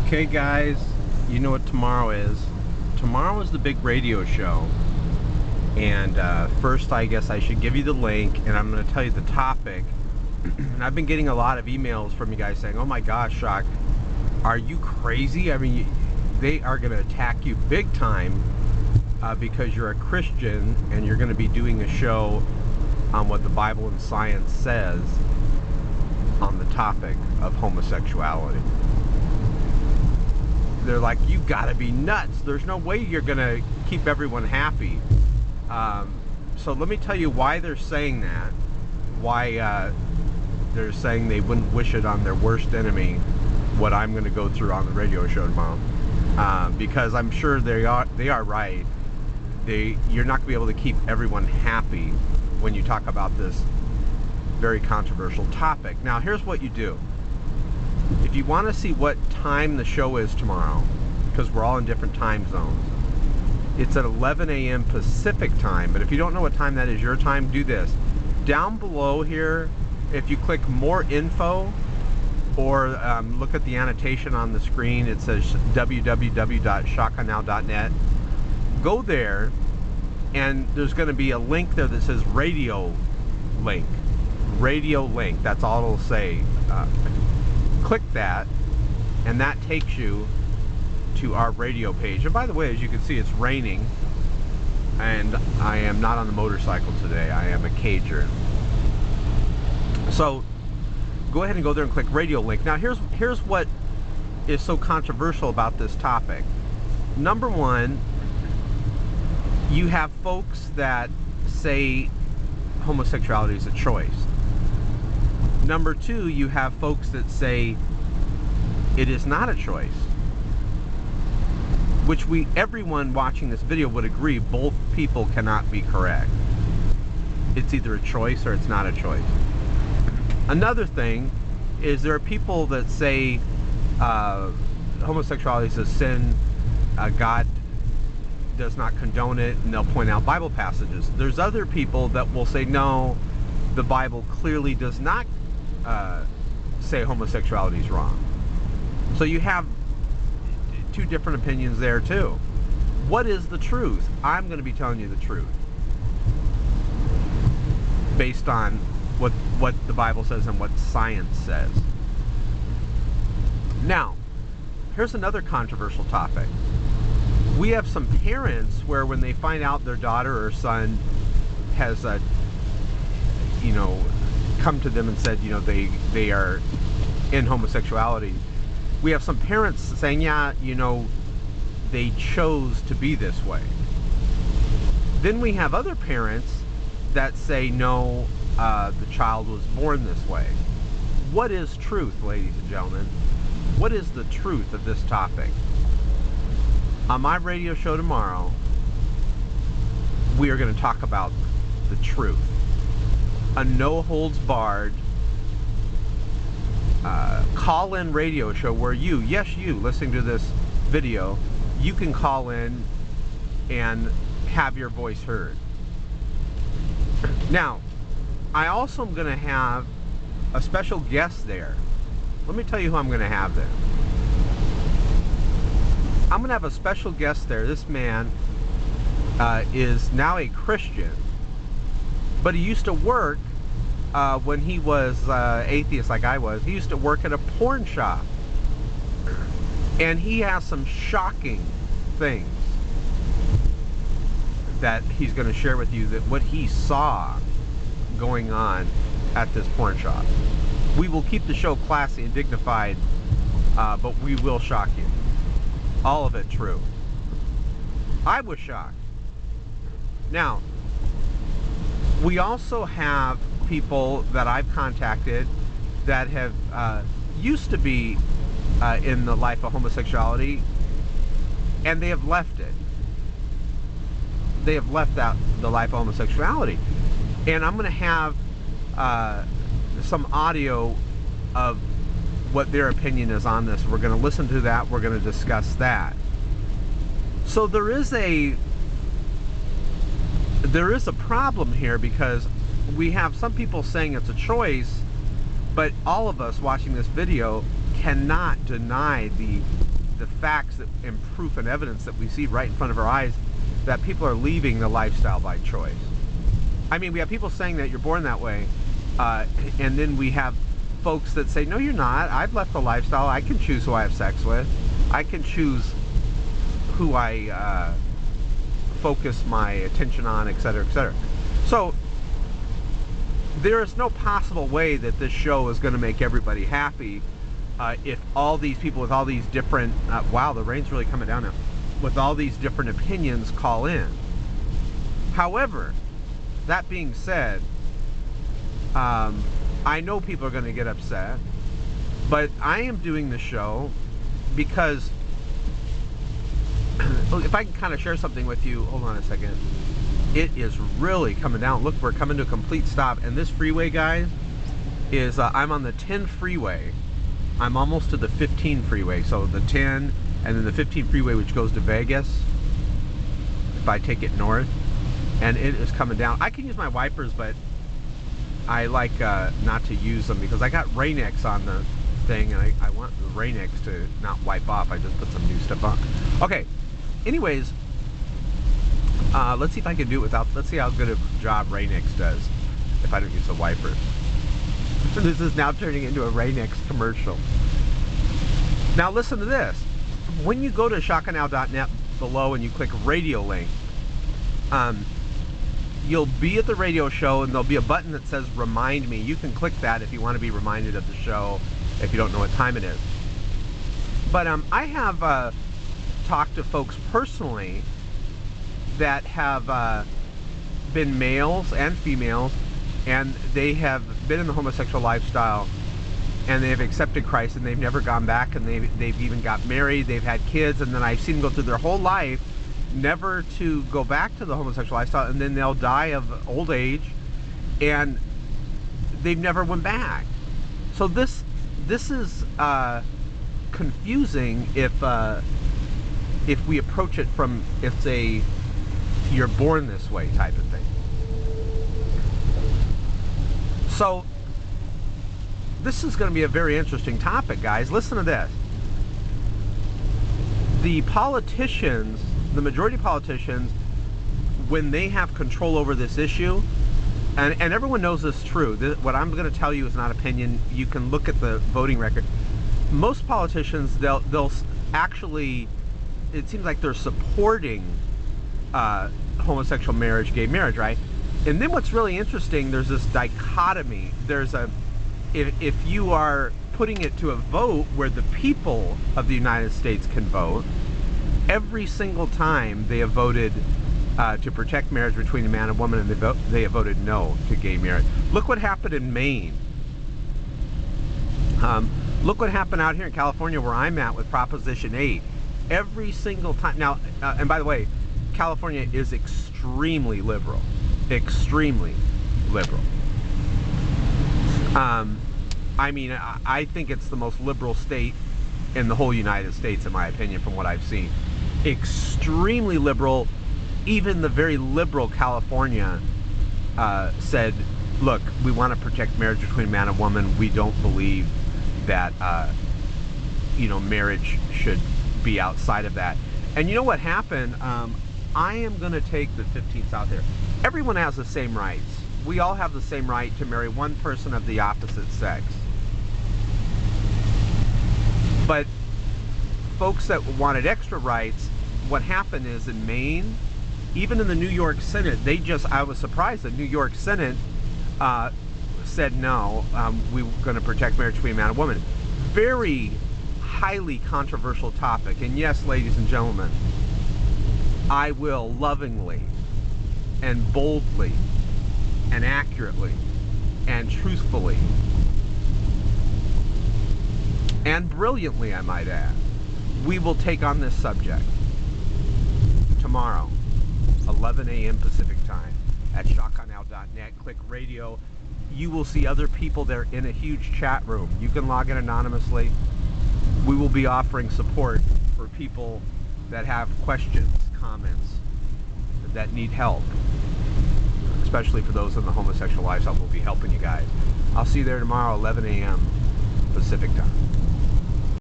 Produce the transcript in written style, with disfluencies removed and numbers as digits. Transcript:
Okay guys, you know what tomorrow is. Tomorrow is the big radio show. And first I guess I should give you the link and I'm going to tell you the topic. And I've been getting a lot of emails from you guys saying, oh my gosh, Shock, are you crazy? I mean, they are going to attack you big time because you're a Christian and you're going to be doing a show on what the Bible and science says on the topic of homosexuality. They're like, you gotta be nuts. There's no way you're gonna keep everyone happy. So let me tell you why they're saying that. Why they're saying they wouldn't wish it on their worst enemy, what I'm gonna go through on the radio show tomorrow. Because I'm sure they are right. You're not gonna be able to keep everyone happy when you talk about this very controversial topic. Now here's what you do. If you want to see what time the show is tomorrow, because we're all in different time zones, it's at 11 a.m. Pacific time. But if you don't know what time that is your time, do this. Down below here, if you click more info or look at the annotation on the screen, it says www.shockanow.net. Go there and there's going to be a link there that says radio link. Radio link, that's all it'll say. Click that and that takes you to our radio page. And by the way, as you can see, it's raining and I am not on the motorcycle today. I am a cager. So go ahead and go there and click radio link. Now here's what is so controversial about this topic. Number one, you have folks that say homosexuality is a choice. Number two, you have folks that say it is not a choice, which everyone watching this video would agree both people cannot be correct. It's either a choice or it's not a choice. Another thing is there are people that say homosexuality is a sin, God does not condone it, and they'll point out Bible passages. There's other people that will say no, the Bible clearly does not say homosexuality is wrong. So you have two different opinions there too. What is the truth? I'm going to be telling you the truth based on what the Bible says and what science says. Now, here's another controversial topic. We have some parents where when they find out their daughter or son has come to them and said, they are in homosexuality, we have some parents saying, yeah, they chose to be this way. Then we have other parents that say, no, the child was born this way. What is truth, ladies and gentlemen? What is the truth of this topic? On my radio show tomorrow, we are going to talk about the truth. A no-holds-barred call-in radio show where you listening to this video, you can call in and have your voice heard. Now, I also am going to have a special guest there. Let me tell you who I'm going to have there. I'm going to have a special guest there. This man is now a Christian, but he used to work when he was atheist like I was. He used to work at a porn shop, and he has some shocking things that he's going to share with you, that what he saw going on at this porn shop. We will keep the show classy and dignified, but we will shock you. All of it true. I was shocked. Now, we also have people that I've contacted that have used to be in the life of homosexuality, and they have left it. They have left out the life of homosexuality. And I'm going to have some audio of what their opinion is on this. We're going to listen to that. We're going to discuss that. So there is a problem here, because we have some people saying it's a choice, but all of us watching this video cannot deny the the facts and proof and evidence that we see right in front of our eyes that people are leaving the lifestyle by choice. I mean, we have people saying that you're born that way, and then we have folks that say, no, you're not. I've left the lifestyle. I can choose who I have sex with. I can choose who I focus my attention on, etc., etc. So there is no possible way that this show is going to make everybody happy if all these people with all these different, wow, the rain's really coming down now, with all these different opinions call in. However, that being said, I know people are going to get upset, but I am doing the show because if I can kind of share something with you, hold on a second. It is really coming down. Look, we're coming to a complete stop. And this freeway, guys, is I'm on the 10 freeway. I'm almost to the 15 freeway. So the 10 and then the 15 freeway, which goes to Vegas, if I take it north. And it is coming down. I can use my wipers, but I like not to use them because I got Rain-X on the thing, and I want the Rain-X to not wipe off. I just put some new stuff on. Okay, anyways, let's see if I can do it without, let's see how good a job Rain-X does if I don't use the wipers. This is now turning into a Rain-X commercial. Now listen to this. When you go to shotgunnow.net below and you click radio link, you'll be at the radio show and there'll be a button that says remind me. You can click that if you want to be reminded of the show if you don't know what time it is. But I have talked to folks personally that have been males and females, and they have been in the homosexual lifestyle and they've accepted Christ and they've never gone back, and they've even got married, they've had kids, and then I've seen them go through their whole life never to go back to the homosexual lifestyle, and then they'll die of old age and they've never went back. So this is confusing if we approach it from it's a you're born this way type of thing. So this is going to be a very interesting topic, guys. Listen to this. The politicians, the majority of politicians, when they have control over this issue, and everyone knows this is true. What I'm going to tell you is not opinion. You can look at the voting record. Most politicians, they'll actually, it seems like they're supporting homosexual marriage, gay marriage, right? And then what's really interesting, there's this dichotomy. There's if you are putting it to a vote where the people of the United States can vote, every single time they have voted to protect marriage between a man and woman, and they have voted no to gay marriage. Look what happened in Maine. Look what happened out here in California where I'm at with Proposition 8. Every single time. Now, and by the way, California is extremely liberal. Extremely liberal. I mean, I think it's the most liberal state in the whole United States, in my opinion, from what I've seen. Extremely liberal. Even the very liberal California said, look, we want to protect marriage between man and woman. We don't believe that, marriage should be outside of that. And you know what happened? I am going to take the 15th out there. Everyone has the same rights. We all have the same right to marry one person of the opposite sex. But folks that wanted extra rights, what happened is in Maine, even in the New York Senate, I was surprised the New York Senate said no, we were going to protect marriage between man and woman. Very highly controversial topic. And yes, ladies and gentlemen, I will lovingly and boldly and accurately and truthfully and brilliantly, I might add, we will take on this subject tomorrow, 11 a.m. Pacific time at shotgunnow.net. Click radio. You will see other people there in a huge chat room. You can log in anonymously. We will be offering support for people that have questions, comments, that need help, especially for those in the homosexual lifestyle. We'll be helping you guys. I'll see you there tomorrow, 11 a.m. Pacific time.